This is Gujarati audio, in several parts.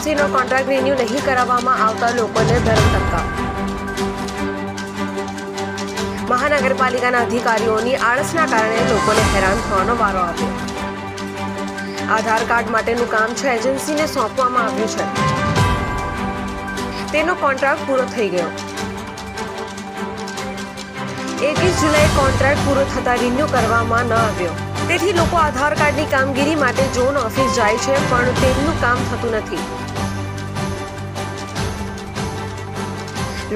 એસએમસીનો કોન્ટ્રાક્ટ રિન્યુ નહીં કરાવવામાં આવતા લોકોને ધરમધક્કા. મહાનગરપાલિકાના અધિકારીઓની આળસના કારણે લોકોને હેરાન થવાનો વારો આવ્યો. આધાર કાર્ડ માટેનું કામ છે એજન્સીને સોંપવામાં આવ્યું છે. તેનો કોન્ટ્રાક્ટ પૂરો થઈ ગયો. 21 જુલાઈ કોન્ટ્રાક્ટ પૂરો થતા રિન્યુ કરવામાં ન આવ્યો. તેથી લોકો આધાર કાર્ડની કામગીરી માટે ઝોન ઓફિસ જાય છે, પણ તેમનું કામ થતું નથી.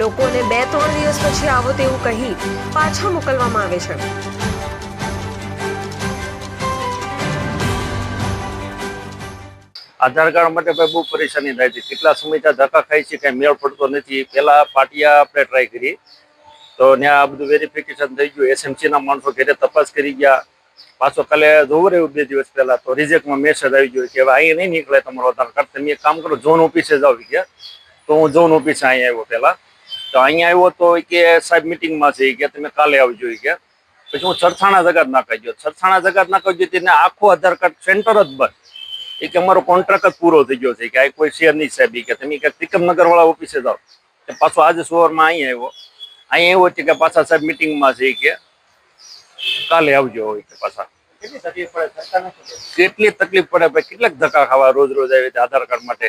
લોકોને 2-3 દિવસ પછી આવો તેવું કહી પાછા મોકલવામાં આવે છે. આધાર કાર્ડ માટે ભાઈ બહુ પરેશાની થાય છે. કેટલા સમયથી ધક્કા ખાય છે, કઈ મેળ પડતો નથી. પેલા પાટિયા આપણે ટ્રાય કરી તો ત્યાં આ બધું વેરિફિકેશન થઈ ગયું. એસએમસી ના માણસો ઘરે તપાસ કરી ગયા. પાછો કાલે જોવું રહ્યું 2 દિવસ પહેલા તો રિજેક્ટમાં મેસેજ આવી ગયો કે હવે અહીં નહીં નીકળે તમારો આધાર કાર્ડ. તમે એક કામ કરો, ઝોન ઓફિસે જાઓ ગયા. તો હું ઝોન ઓફિસે અહીંયા આવ્યો પેલા. તો અહીંયા આવ્યો તો કે સાહેબ મિટિંગમાં છે કે તમે કાલે આવજો કે. પછી હું સરથાણા જગાત નાખાઈ ગયો. સરથાણા જગાત નાખાઈ ગયો તેને આખો આધાર કાર્ડ સેન્ટર જ બંધ. એ કે અમારો કોન્ટ્રાક્ટ જ પૂરો થઈ ગયો છે કે આ કોઈ શેર નહીં સાહેબ કે તમે કે ત્રિકમનગર વાળા ઓફિસે જાઓ. પાછો આજે સવારમાં અહીંયા આવ્યો છે કે પાછા સાહેબ મિટિંગમાં છે કે કાલે આવજો હોય કે પાછા. કેટલી તકલીફ પડે ભાઈ, કેટલાક ધક્કા ખાવા રોજ રોજ આવી આધાર કાર્ડ માટે.